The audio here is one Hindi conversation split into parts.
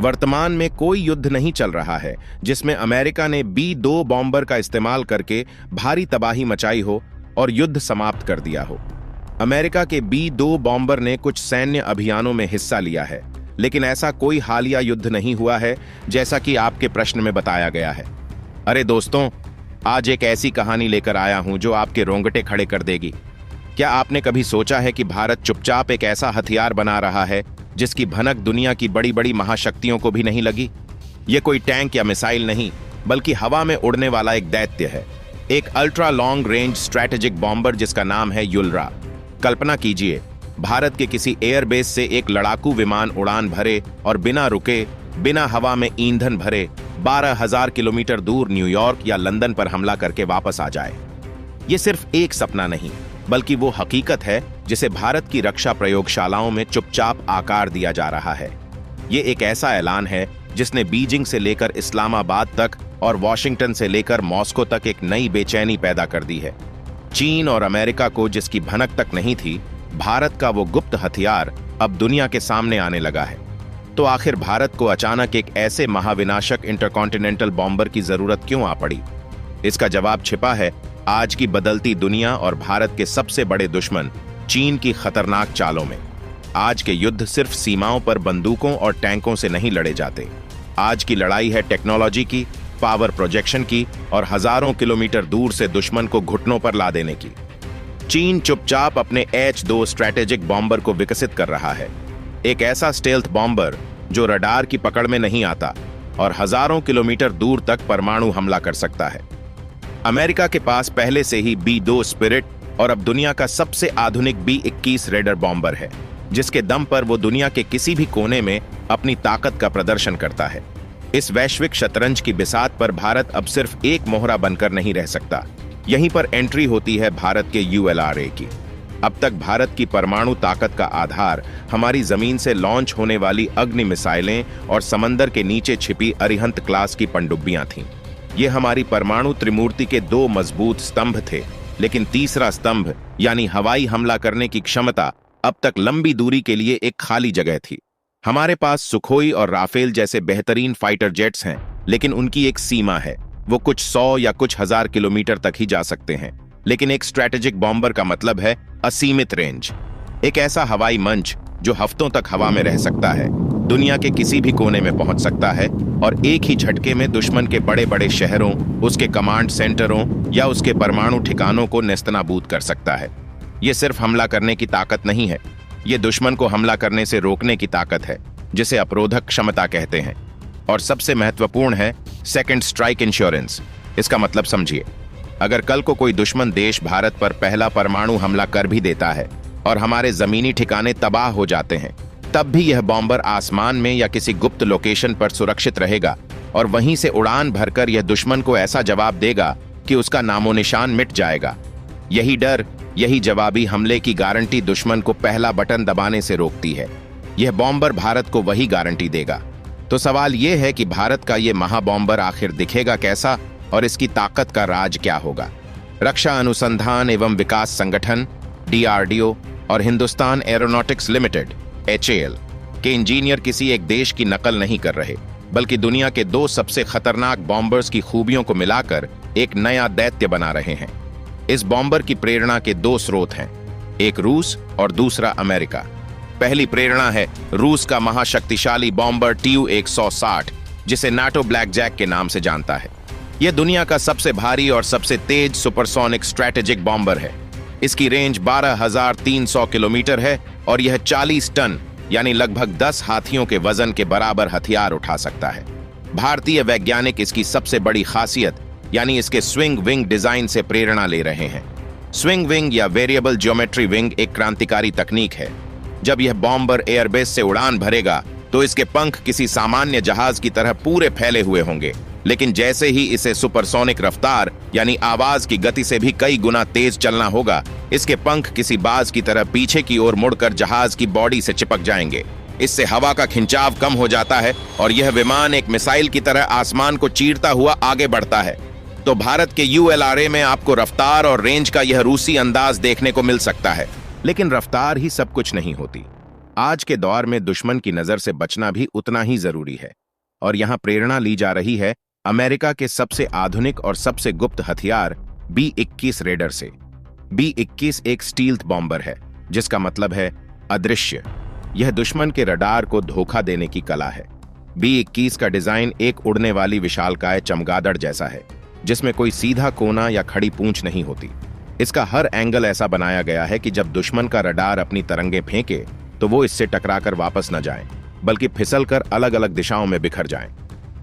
वर्तमान में कोई युद्ध नहीं चल रहा है जिसमें अमेरिका ने B-2 बॉम्बर का इस्तेमाल करके भारी तबाही मचाई हो और युद्ध समाप्त कर दिया हो। अमेरिका के B-2 बॉम्बर ने कुछ सैन्य अभियानों में हिस्सा लिया है, लेकिन ऐसा कोई हालिया युद्ध नहीं हुआ है जैसा कि आपके प्रश्न में बताया गया है। अरे दोस्तों, आज एक ऐसी कहानी लेकर आया हूं जो आपके रोंगटे खड़े कर देगी। क्या आपने कभी सोचा है कि भारत चुपचाप एक ऐसा हथियार बना रहा है जिसकी भनक दुनिया की बड़ी बड़ी महाशक्तियों को भी नहीं लगी? ये कोई टैंक या मिसाइल नहीं, बल्कि हवा में उड़ने वाला एक दैत्य है, एक ultra long range strategic bomber जिसका नाम है युलरा। कल्पना कीजिए, भारत के किसी एयरबेस से एक लड़ाकू विमान उड़ान भरे और बिना रुके, बिना हवा में ईंधन भरे 12,000 किलोमीटर दूर न्यूयॉर्क या लंदन पर हमला करके वापस आ जाए। ये सिर्फ एक सपना नहीं, बल्कि वो हकीकत है जिसे भारत की रक्षा प्रयोगशालाओं में चुपचाप आकार दिया जा रहा है। ये एक ऐसा ऐलान है जिसने बीजिंग से लेकर इस्लामाबाद तक और वॉशिंगटन से लेकर मॉस्को तक एक नई बेचैनी पैदा कर दी है। चीन और अमेरिका को जिसकी भनक तक नहीं थी, भारत का वो गुप्त हथियार अब दुनिया के सामने आने लगा है। तो आखिर भारत को अचानक एक ऐसे महाविनाशक इंटरकॉन्टिनेंटल बॉम्बर की जरूरत क्यों आ पड़ी? इसका जवाब छिपा है आज की बदलती दुनिया और भारत के सबसे बड़े दुश्मन चीन की खतरनाक चालों में। आज के युद्ध सिर्फ सीमाओं पर बंदूकों और टैंकों से नहीं लड़े जाते। आज की लड़ाई है टेक्नोलॉजी की, पावर प्रोजेक्शन की और हजारों किलोमीटर दूर से दुश्मन को घुटनों पर ला देने की। चीन चुपचाप अपने H-2 स्ट्रैटेजिक बॉम्बर को विकसित कर रहा है, एक ऐसा स्टेल्थ बॉम्बर जो रडार की पकड़ में नहीं आता और हजारों किलोमीटर दूर तक परमाणु हमला कर सकता है। अमेरिका के पास पहले से ही B-2 स्पिरिट और अब दुनिया का सबसे आधुनिक B-21 रेडर बॉम्बर है, जिसके दम पर वो दुनिया के किसी भी कोने में अपनी ताकत का प्रदर्शन करता है। इस वैश्विक शतरंज की बिसात पर भारत अब सिर्फ एक मोहरा बनकर नहीं रह सकता। यहीं पर एंट्री होती है भारत के ULRA की। अब तक भारत की परमाणु ताकत का आधार हमारी जमीन से लॉन्च होने वाली अग्नि मिसाइलें और समंदर के नीचे छिपी अरिहंत क्लास की पनडुब्बियां थीं। ये हमारी परमाणु त्रिमूर्ति के दो मजबूत स्तंभ थे, लेकिन तीसरा स्तंभ यानी हवाई हमला करने की क्षमता अब तक लंबी दूरी के लिए एक खाली जगह थी। हमारे पास सुखोई और राफेल जैसे बेहतरीन फाइटर जेट्स हैं, लेकिन उनकी एक सीमा है। वो कुछ 100 या कुछ हजार किलोमीटर तक ही जा सकते हैं। लेकिन एक स्ट्रैटेजिक बॉम्बर का मतलब है असीमित रेंज, एक ऐसा हवाई मंच जो हफ्तों तक हवा में रह सकता है, दुनिया के किसी भी कोने में पहुंच सकता है और एक ही झटके में दुश्मन के बड़े बड़े शहरों, उसके कमांड सेंटरों या उसके परमाणु ठिकानों को नेस्तनाबूद कर सकता है। ये सिर्फ हमला करने की ताकत नहीं है, ये दुश्मन को हमला करने से रोकने की ताकत है, जिसे अवरोधक क्षमता कहते हैं। और सबसे महत्वपूर्ण है सेकंड स्ट्राइक इंश्योरेंस। इसका मतलब समझिए, अगर कल को कोई दुश्मन देश भारत पर पहला परमाणु हमला कर भी देता है और हमारे जमीनी ठिकाने तबाह हो जाते हैं, तब भी यह बॉम्बर आसमान में या किसी गुप्त लोकेशन पर सुरक्षित रहेगा और वहीं से उड़ान भरकर यह दुश्मन को ऐसा जवाब देगा कि उसका नामो निशान मिट जाएगा। यही डर, यही जवाबी हमले की गारंटी दुश्मन को पहला बटन दबाने से रोकती है। यह बॉम्बर भारत को वही गारंटी देगा। तो सवाल यह है कि भारत का यह महाबॉम्बर आखिर दिखेगा कैसा और इसकी ताकत का राज क्या होगा? रक्षा अनुसंधान एवं विकास संगठन DRDO और हिंदुस्तान एरोनॉटिक्स लिमिटेड HAL के इंजीनियर किसी एक देश की नकल नहीं कर रहे, बल्कि दुनिया के दो सबसे खतरनाक बॉम्बर्स की खूबियों को मिलाकर एक नया दैत्य बना रहे हैं। इस बॉम्बर की प्रेरणा के दो स्रोत हैं, एक रूस और दूसरा अमेरिका। पहली प्रेरणा है रूस का महाशक्तिशाली बॉम्बर Tu-160, जिसे नाटो ब्लैक जैक के नाम से जानता है। यह दुनिया का सबसे भारी और सबसे तेज सुपरसोनिक स्ट्रैटेजिक बॉम्बर है। इसकी रेंज 12,300 किलोमीटर है और यह 40 टन यानी लगभग 10 हाथियों के वजन के बराबर हथियार उठा सकता है। भारतीय वैज्ञानिक इसकी सबसे बड़ी खासियत यानी इसके स्विंग विंग डिजाइन से प्रेरणा ले रहे हैं। स्विंग विंग या वेरिएबल ज्योमेट्री विंग एक क्रांतिकारी तकनीक है। जब यह बॉम्बर एयरबेस से उड़ान भरेगा तो इसके पंख किसी सामान्य जहाज की तरह पूरे फैले हुए होंगे, लेकिन जैसे ही इसे सुपरसोनिक रफ्तार यानी आवाज की गति से भी कई गुना तेज चलना होगा, इसके पंख किसी बाज की तरह पीछे की ओर मुड़कर जहाज की बॉडी से चिपक जाएंगे। इससे हवा का खिंचाव कम हो जाता है और यह विमान एक मिसाइल की तरह आसमान को चीरता हुआ आगे बढ़ता है। तो भारत के ULRA में आपको रफ्तार और रेंज का यह रूसी अंदाज देखने को मिल सकता है। लेकिन रफ्तार ही सब कुछ नहीं होती। आज के दौर में दुश्मन की नजर से बचना भी उतना ही जरूरी है, और यहां प्रेरणा ली जा रही है अमेरिका के सबसे आधुनिक और सबसे गुप्त हथियार B-21 रेडर से। B-21 एक स्टील्थ बॉम्बर है, जिसका मतलब है अदृश्य। यह दुश्मन के रडार को धोखा देने की कला है। B-21 का डिजाइन एक उड़ने वाली विशालकाय चमगादड़ जैसा है, जिसमें कोई सीधा कोना या खड़ी पूंछ नहीं होती। इसका हर एंगल ऐसा बनाया गया है कि जब दुश्मन का रडार अपनी तरंगे फेंके तो वो इससे टकराकर वापस न जाएं, बल्कि फिसलकर अलग अलग दिशाओं में बिखर जाएं।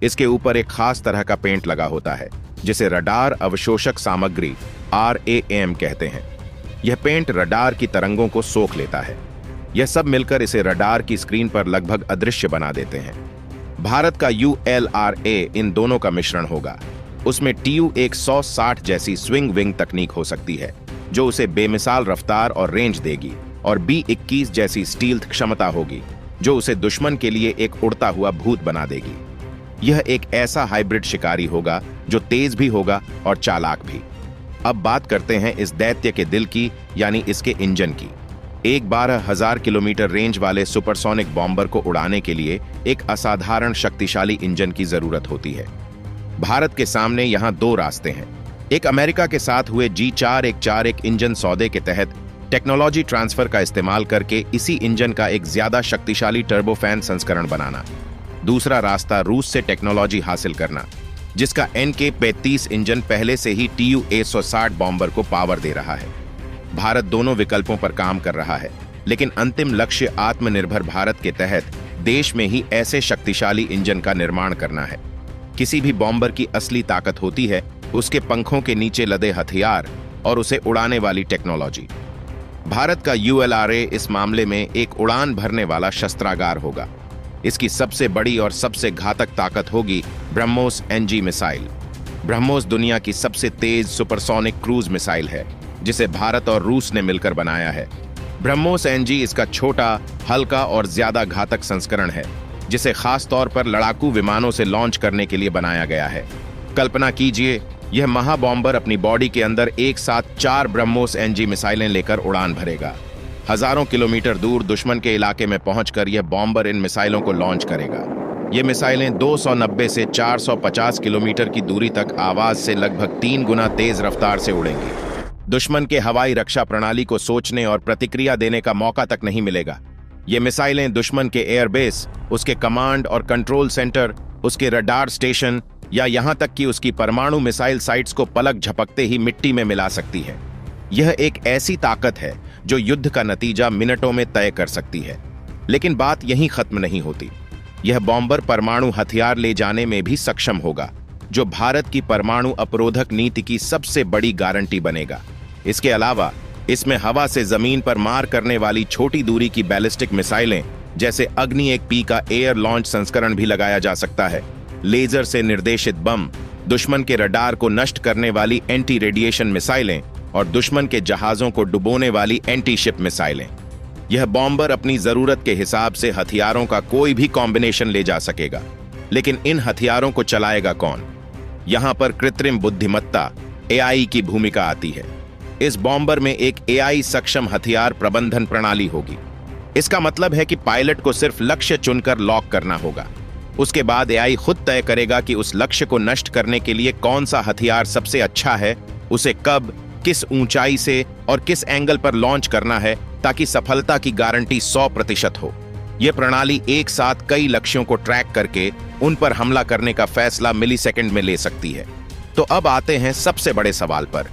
इसके ऊपर एक खास तरह का पेंट लगा होता है, जिसे रडार अवशोषक सामग्री RAM कहते हैं। यह पेंट रडार की तरंगों को सोख लेता है। यह सब मिलकर इसे रडार की स्क्रीन पर लगभग अदृश्य बना देते हैं। भारत का ULRA इन दोनों का मिश्रण होगा। उसमें TU-160 जैसी स्विंग विंग तकनीक हो सकती है, जो उसे बेमिसाल रफ्तार और रेंज देगी, और B-21 जैसी स्टील्थ क्षमता होगी, जो उसे दुश्मन के लिए एक उड़ता हुआ भूत बना देगी। यह एक ऐसा हाइब्रिड शिकारी होगा जो तेज भी होगा और चालाक भी। अब बात करते हैं इस दैत्य के दिल की, यानी इसके इंजन की। एक 12,000 किलोमीटर रेंज वाले सुपरसोनिक बॉम्बर को उड़ाने के लिए एक असाधारण शक्तिशाली इंजन की जरूरत होती है। भारत के सामने यहां दो रास्ते हैं। एक, अमेरिका के साथ हुए G411 इंजन सौदे के तहत टेक्नोलॉजी ट्रांसफर का इस्तेमाल करके इसी इंजन का एक ज्यादा शक्तिशाली टर्बोफैन संस्करण बनाना। दूसरा रास्ता, रूस से टेक्नोलॉजी हासिल करना, जिसका NK-35 इंजन पहले से ही TU-160 बॉम्बर को पावर दे रहा है। भारत दोनों विकल्पों पर काम कर रहा है, लेकिन अंतिम लक्ष्य आत्मनिर्भर भारत के तहत देश में ही ऐसे शक्तिशाली इंजन का निर्माण करना है। किसी भी बॉम्बर की असली ताकत होती है उसके पंखों के नीचे लदे हथियार और उसे उड़ाने वाली टेक्नोलॉजी। भारत का ULRA इस मामले में एक उड़ान भरने वाला शस्त्रागार होगा। इसकी सबसे बड़ी और सबसे घातक ताकत होगी ब्रह्मोस NG मिसाइल। ब्रह्मोस दुनिया की सबसे तेज सुपरसोनिक क्रूज मिसाइल है, जिसे भारत और रूस ने मिलकर बनाया है। ब्रह्मोस NG इसका छोटा, हल्का और ज्यादा घातक संस्करण है, जिसे खास तौर पर लड़ाकू विमानों से लॉन्च करने के लिए बनाया गया है। कल्पना कीजिए, यह महाबॉम्बर अपनी बॉडी के अंदर एक साथ 4 ब्रह्मोस NG मिसाइलें लेकर उड़ान भरेगा। हजारों किलोमीटर दूर दुश्मन के इलाके में पहुंचकर यह बॉम्बर इन मिसाइलों को लॉन्च करेगा। ये मिसाइलें 290 से 450 किलोमीटर की दूरी तक आवाज से लगभग 3 गुना तेज रफ्तार से उड़ेंगी। दुश्मन के हवाई रक्षा प्रणाली को सोचने और प्रतिक्रिया देने का मौका तक नहीं मिलेगा। ये मिसाइलें दुश्मन के एयरबेस, उसके कमांड और कंट्रोल सेंटर, उसके रडार स्टेशन या यहां तक कि उसकी परमाणु मिसाइल साइट्स को पलक झपकते ही मिट्टी में मिला सकती है। यह एक ऐसी ताकत है जो युद्ध का नतीजा मिनटों में तय कर सकती है। लेकिन बात यहीं खत्म नहीं होती। यह बॉम्बर परमाणु हथियार ले जाने में भी सक्षम होगा, जो भारत की परमाणु अपरोधक नीति की सबसे बड़ी गारंटी बनेगा। इसके अलावा इसमें हवा से जमीन पर मार करने वाली छोटी दूरी की बैलिस्टिक मिसाइलें जैसे अग्नि-1P का एयर लॉन्च संस्करण भी लगाया जा सकता है। लेजर से निर्देशित बम, दुश्मन के रडार को नष्ट करने वाली एंटी रेडिएशन मिसाइलें और दुश्मन के जहाजों को डुबोने वाली एंटी शिप मिसाइलें। यह बॉम्बर अपनी जरूरत के हिसाब से हथियारों का कोई भी कॉम्बिनेशन ले जा सकेगा। लेकिन इन हथियारों को चलाएगा कौन? यहां पर कृत्रिम बुद्धिमत्ता AI की भूमिका आती है। इस बॉम्बर में एक AI सक्षम हथियार प्रबंधन प्रणाली होगी। इसका मतलब है कि पायलट को सिर्फ लक्ष्य चुनकर लॉक करना होगा। उसके बाद AI खुद तय करेगा कि उस लक्ष्य को नष्ट करने के लिए कौन सा हथियार सबसे अच्छा है, उसे कब, किस ऊंचाई से और किस एंगल पर लॉन्च करना है, ताकि सफलता की गारंटी 100% हो। यह प्रणाली एक साथ कई लक्ष्यों को ट्रैक करके उन पर हमला करने का फैसला मिलीसेकंड में ले सकती है। तो अब आते हैं सबसे बड़े सवाल पर।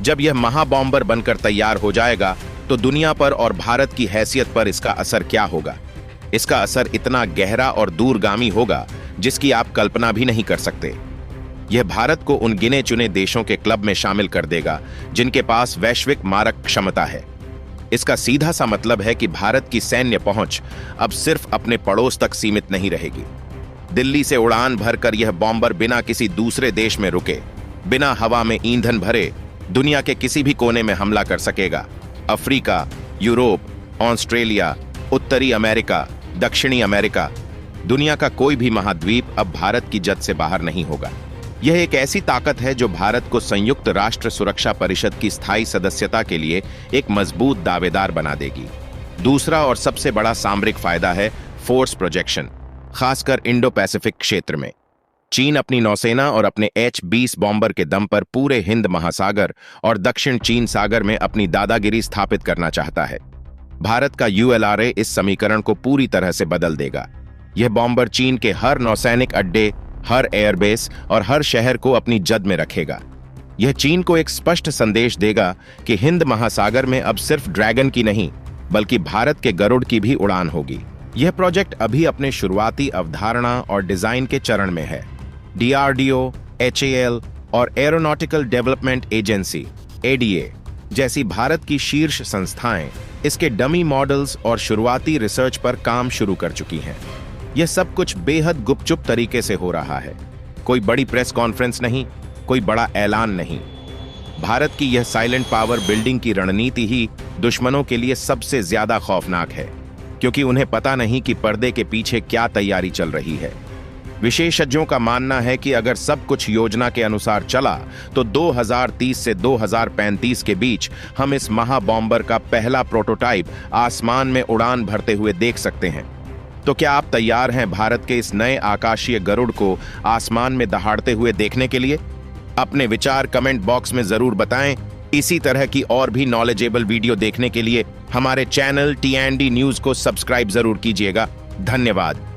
जब यह महाबॉम्बर बनकर तैयार हो जाएगा तो दुनिया पर और भारत की हैसियत पर इसका असर क्या होगा? इसका असर इतना गहरा और दूरगामी होगा जिसकी आप कल्पना भी नहीं कर सकते। यह भारत को उन गिने चुने देशों के क्लब में शामिल कर देगा जिनके पास वैश्विक मारक क्षमता है। इसका सीधा सा मतलब है कि भारत की सैन्य पहुंच अब सिर्फ अपने पड़ोस तक सीमित नहीं रहेगी। दिल्ली से उड़ान भरकर यह बॉम्बर बिना किसी दूसरे देश में रुके, बिना हवा में ईंधन भरे दुनिया के किसी भी कोने में हमला कर सकेगा। अफ्रीका, यूरोप, ऑस्ट्रेलिया, उत्तरी अमेरिका, दक्षिणी अमेरिका, दुनिया का कोई भी महाद्वीप अब भारत की जद से बाहर नहीं होगा। यह एक ऐसी ताकत है जो भारत को संयुक्त राष्ट्र सुरक्षा परिषद की स्थायी सदस्यता के लिए एक मजबूत दावेदार बना देगी। दूसरा और सबसे बड़ा सामरिक फायदा है फोर्स प्रोजेक्शन, खासकर इंडो पैसिफिक क्षेत्र में। चीन अपनी नौसेना और अपने H-20 बॉम्बर के दम पर पूरे हिंद महासागर और दक्षिण चीन सागर में अपनी दादागिरी स्थापित करना चाहता है। भारत का ULRA इस समीकरण को पूरी तरह से बदल देगा। यह बॉम्बर चीन के हर नौसैनिक अड्डे, हर एयरबेस और हर शहर को अपनी जद में रखेगा। यह चीन को एक स्पष्ट संदेश देगा कि हिंद महासागर में अब सिर्फ ड्रैगन की नहीं, बल्कि भारत के गरुड़ की भी उड़ान होगी। यह प्रोजेक्ट अभी अपने शुरुआती अवधारणा और डिजाइन के चरण में है। DRDO, HAL और एरोनॉटिकल डेवलपमेंट एजेंसी ADA जैसी भारत की शीर्ष संस्थाएं इसके डमी मॉडल्स और शुरुआती रिसर्च पर काम शुरू कर चुकी हैं। यह सब कुछ बेहद गुपचुप तरीके से हो रहा है। कोई बड़ी प्रेस कॉन्फ्रेंस नहीं, कोई बड़ा ऐलान नहीं। भारत की यह साइलेंट पावर बिल्डिंग की रणनीति ही दुश्मनों के लिए सबसे ज्यादा खौफनाक है, क्योंकि उन्हें पता नहीं कि पर्दे के पीछे क्या तैयारी चल रही है। विशेषज्ञों का मानना है कि अगर सब कुछ योजना के अनुसार चला तो 2030 से 2035 के बीच हम इस महाबॉम्बर का पहला प्रोटोटाइप आसमान में उड़ान भरते हुए देख सकते हैं। तो क्या आप तैयार हैं भारत के इस नए आकाशीय गरुड़ को आसमान में दहाड़ते हुए देखने के लिए? अपने विचार कमेंट बॉक्स में जरूर बताएं। इसी तरह की और भी नॉलेजेबल वीडियो देखने के लिए हमारे चैनल T&D न्यूज को सब्सक्राइब जरूर कीजिएगा। धन्यवाद।